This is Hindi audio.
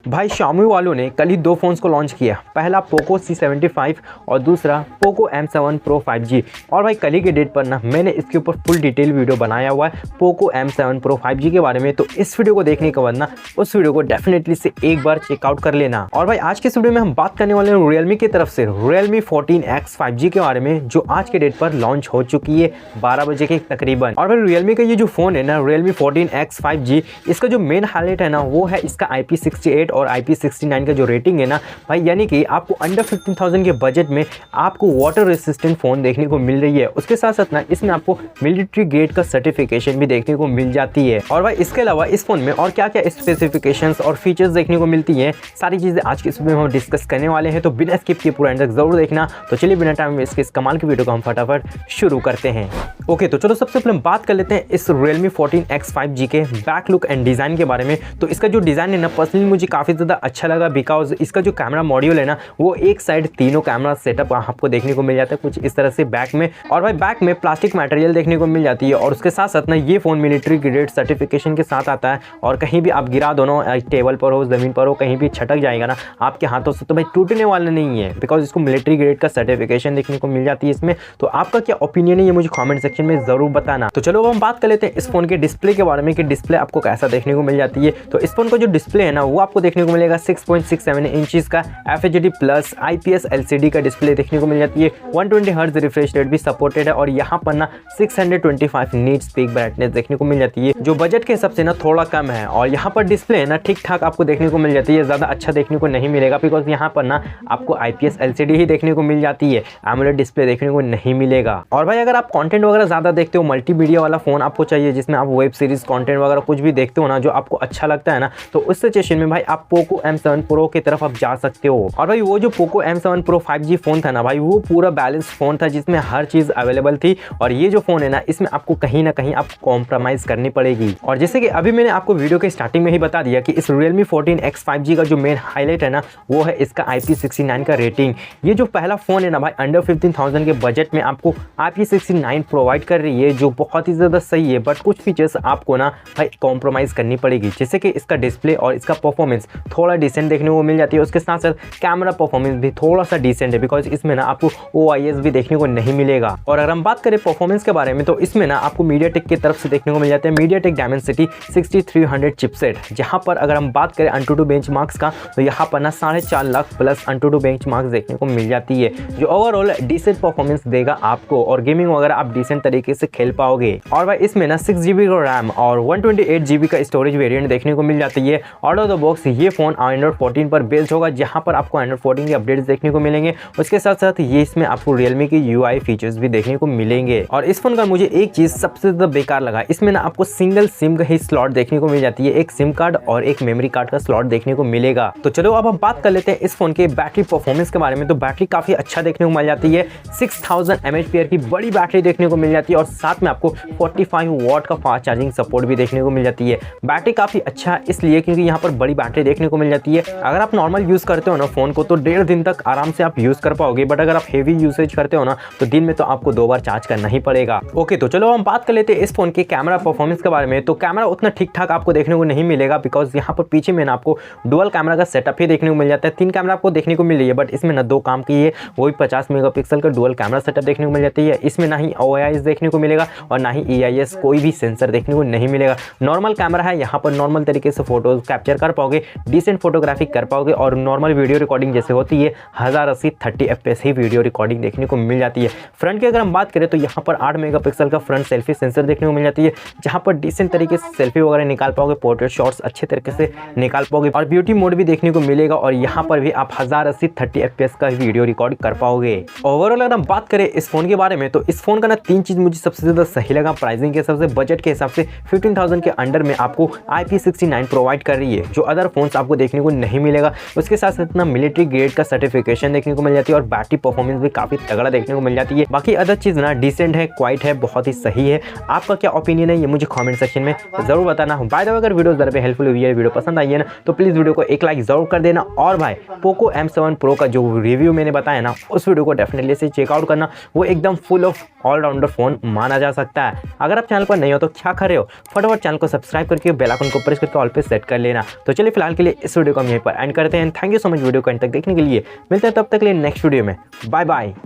भाई Xiaomi वालों ने कल ही दो फ़ोन्स को लॉन्च किया। पहला पोको C75 और दूसरा पोको M7 Pro 5G। और भाई कल ही के डेट पर ना मैंने इसके ऊपर फुल डिटेल वीडियो बनाया हुआ है पोको M7 Pro 5G के बारे में। तो इस वीडियो को देखने के बाद ना उस वीडियो को डेफिनेटली से एक बार चेकआउट कर लेना। और भाई आज के इस वीडियो में हम बात करने वाले हैं Realme की तरफ से Realme 14X 5G के बारे में, जो आज के डेट पर लॉन्च हो चुकी है 12 बजे के तकरीबन। और भाई Realme का ये जो फ़ोन है ना Realme 14X 5G, इसका जो मेन हाईलाइट है ना वो है इसका IP68 और IP69 का जो रेटिंग है ना भाई, यानी कि आपको अंडर 15,000 के बजट में आपको वाटर रेसिस्टेंट फ़ोन देखने को मिल रही है। उसके साथ साथ ना इसमें आपको मिलिट्री ग्रेड का सर्टिफिकेशन भी देखने को मिल जाती है। और भाई इसके अलावा इस फोन में और क्या क्या स्पेसिफिकेशंस और फीचर्स देखने को मिलती हैं, सारी चीज़ें आज के इस वीडियो में हम डिस्कस करने वाले हैं। तो बिना स्किप किए पूरा एंड तक जरूर देखना। तो चलिए बिना टाइम वेस्ट के इस कमाल की वीडियो को हम फटाफट शुरू करते हैं। ओके, तो चलो सबसे पहले हम बात कर लेते हैं इस Realme 14X 5G के बैक लुक एंड डिज़ाइन के बारे में। तो इसका जो डिज़ाइन है ना पर्सनली मुझे काफ़ी ज़्यादा अच्छा लगा, बिकॉज इसका जो कैमरा मॉड्यूल है ना वो एक साइड तीनों कैमरा सेटअप आपको देखने को मिल जाता है कुछ इस तरह से बैक में। और भाई बैक में प्लास्टिक मटेरियल देखने को मिल जाती है। और उसके साथ साथ ना ये फ़ोन मिलिट्री ग्रेड सर्टिफिकेशन के साथ आता है। और कहीं भी आप गिरा दोनों टेबल पर हो, ज़मीन पर हो, कहीं भी छटक जाएगा ना आपके हाथों से तो भाई टूटने वाला नहीं है, बिकॉज इसको मिलिट्री ग्रेड का सर्टिफिकेशन देखने को मिल जाती है इसमें। तो आपका क्या ओपिनियन है ये मुझे कमेंट सेक्शन में ज़रूर बताना। तो चलो अब हम बात कर लेते हैं इस फोन के डिस्प्ले के बारे में कि डिस्प्ले आपको कैसा देखने को मिल जाती है। तो इस फोन का जो डिस्प्ले है ना वो आपको देखने को मिलेगा 6.67 इंचेस का FHD प्लस IPS LCD का डिस्प्ले देखने को मिल जाती है। 120 हर्ट्ज रिफ्रेश रेट भी सपोर्टेड है। और यहाँ पर ना 625 नीट्स पीक ब्राइटनेस देखने को मिल जाती है, जो बजट के हिसाब से ना थोड़ा कम है। और यहाँ पर डिस्प्ले है ना ठीक ठाक आपको देखने को मिल जाती है, ज़्यादा अच्छा देखने को नहीं मिलेगा, बिकॉज यहाँ पर ना आपको IPS LCD ही देखने को मिल जाती है, AMOLED डिस्प्ले देखने को नहीं मिलेगा। और भाई अगर आप कंटेंट वगैरह ज़्यादा देखते हो, मल्टीमीडिया वाला फ़ोन आपको चाहिए जिसमें आप वेब सीरीज़ कंटेंट वगैरह कुछ भी देखते हो ना जो आपको अच्छा लगता है ना, तो उस सिचुएशन में भाई आप पोको M7 Pro की तरफ आप जा सकते हो। और भाई वो जो Poco M7 Pro 5G phone था ना भाई वो पूरा बैलेंस फ़ोन था जिसमें हर चीज़ अवेलेबल थी। और ये जो फ़ोन है ना इसमें आपको कहीं ना कहीं आप कॉम्प्रोमाइज़ करनी पड़ेगी। और जैसे कि अभी मैंने आपको वीडियो के स्टार्टिंग में ही बता दिया कि इस Realme 14X 5G का जो मेन हाईलाइट है ना वो है इसका IP69 का रेटिंग। ये जो पहला फ़ोन है ना भाई अंडर 15,000 के बजट में आपको IP69 प्रोवाइड कर रही है, जो बहुत ही ज़्यादा सही है। बट कुछ फीचर्स आपको ना भाई कॉम्प्रोमाइज़ करनी पड़ेगी, जैसे कि इसका डिस्प्ले और इसका परफॉर्मेंस थोड़ा डिसेंट देखने को मिल जाती है। उसके साथ साथ कैमरा परफॉर्मेंस भी थोड़ा सा डिसेंट है, बिकॉज इसमें ना आपको OIS भी देखने को नहीं मिलेगा। और अगर हम बात करें परफॉर्मेंस के बारे में तो इसमें ना आपको MediaTek की तरफ से देखने को मिल जाता है MediaTek Dimensity 6300 चिपसेट, जहाँ पर अगर हम बात करें AnTuTu बेंचमार्क्स का तो यहाँ पर ना 4.5 लाख प्लस AnTuTu बेंचमार्क्स देखने को मिल जाती है, जो ओवरऑल डिसेंट परफॉर्मेंस देगा आपको और गेमिंग वगैरह आप डिसेंट तरीके से खेल पाओगे। और भाई इसमें ना 6GB का रैम और 128GB का स्टोरेज वेरिएंट देखने को मिल जाती है। आउट ऑफ द बॉक्स ये फोन Android 14 पर बेस्ड होगा, जहां पर आपको Android 14 के अपडेट्स देखने को मिलेंगे। उसके साथ साथ ये इसमें आपको Realme की UI फीचर्स भी देखने को मिलेंगे। और इस फोन का मुझे एक चीज सबसे ज्यादा बेकार लगा, इसमें ना आपको सिंगल सिम का ही स्लॉट देखने को मिल जाती है, एक सिम कार्ड और एक मेमोरी कार्ड का स्लॉट देखने को मिलेगा। तो चलो अब हम बात कर लेते हैं इस फोन के बैटरी परफॉर्मेंस के बारे में। तो बैटरी काफी अच्छा देखने को मिल जाती है, 6000 mAh की बड़ी बैटरी देखने को मिल जाती है। और साथ में आपको 45 वाट का फास्ट चार्जिंग सपोर्ट भी देखने को मिल जाती है। बैटरी काफी अच्छा इसलिए क्योंकि यहाँ पर बड़ी बैटरी देखने को मिल जाती है। अगर आप नॉर्मल यूज करते हो ना फोन को तो 1.5 दिन तक आराम से आप यूज कर पाओगे, बट अगर आप हेवी यूसेज करते हो ना तो दिन में तो आपको 2 बार चार्ज करना ही पड़ेगा। ओके, तो चलो हम बात कर लेते हैं इस फोन के कैमरा परफॉर्मेंस के बारे में। तो कैमरा उतना ठीक ठाक आपको देखने को नहीं मिलेगा, बिकॉज यहाँ पर पीछे में ना आपको डुअल कैमरा का सेटअप ही देखने को मिल जाता है। 3 कैमरा आपको देखने को मिल रही है, बट इसमें ना 2 काम की है, वही 50 मेगापिक्सल का डुअल कैमरा सेटअप देखने को मिल जाती है। इसमें ना ही OIS देखने को मिलेगा और ना ही EIS कोई भी सेंसर देखने को नहीं मिलेगा। नॉर्मल कैमरा है, यहाँ पर नॉर्मल तरीके से फोटोज कैप्चर कर पाओगे, डिसेंट फोटोग्राफी कर पाओगे। और नॉर्मल वीडियो रिकॉर्डिंग जैसे होती है 1080 30 FPS ही वीडियो रिकॉर्डिंग देखने को मिल जाती है। फ्रंट की अगर हम बात करें तो यहाँ पर 8 मेगापिक्सल का फ्रंट सेल्फी सेंसर देखने को मिल जाती है, जहाँ पर डिसेंट तरीके से सेल्फी वगैरह निकाल पाओगे, पोर्ट्रेट शॉट्स अच्छे तरीके से निकाल पाओगे और ब्यूटी मोड भी देखने को मिलेगा। और यहाँ पर भी आप 1080 30 FPS का वीडियो रिकॉर्ड कर पाओगे। ओवरऑल अगर हम बात करें इस फोन के बारे में तो इस फोन का ना 3 चीज मुझे सबसे ज्यादा सही लगा प्राइसिंग के हिसाब से, बजट के हिसाब से 15,000 के अंडर में आपको IP69 प्रोवाइड कर रही है, जो अदर फोन्स आपको देखने को नहीं मिलेगा। उसके साथ साथ ना मिलिट्री ग्रेड का सर्टिफिकेशन देखने को मिल जाती है और बैटरी परफॉर्मेंस भी काफी तगड़ा देखने को मिल जाती है। बाकी अदर चीज ना डिसेंट है, क्वाइट है, बहुत ही सही है। आपका क्या ओपिनियन है ये मुझे कमेंट सेक्शन में जरूर बताना। बाय द वे अगर वीडियो जरा हेल्पफुल हुई है, वीडियो पसंद आई है ना तो प्लीज वीडियो को एक लाइक जरूर कर देना। और भाई पोको M7 Pro का जो रिव्यू मैंने बताया ना उस वीडियो को डेफिनेटली से चेकआउट करना, वो एकदम फुल ऑफ ऑलराउंडर फोन माना जा सकता है। अगर आप चैनल पर नहीं हो तो क्या कर रहे हो, फटाफट चैनल को सब्सक्राइब करके बेल आइकन को प्रेस करके ऑल पे सेट कर लेना। तो चलिए फिलहाल के लिए इस वीडियो को हम यहीं पर एंड करते हैं। Thank you so much video को एंड तक देखने के लिए। मिलते हैं तब तक के लिए नेक्स्ट वीडियो में। Bye bye.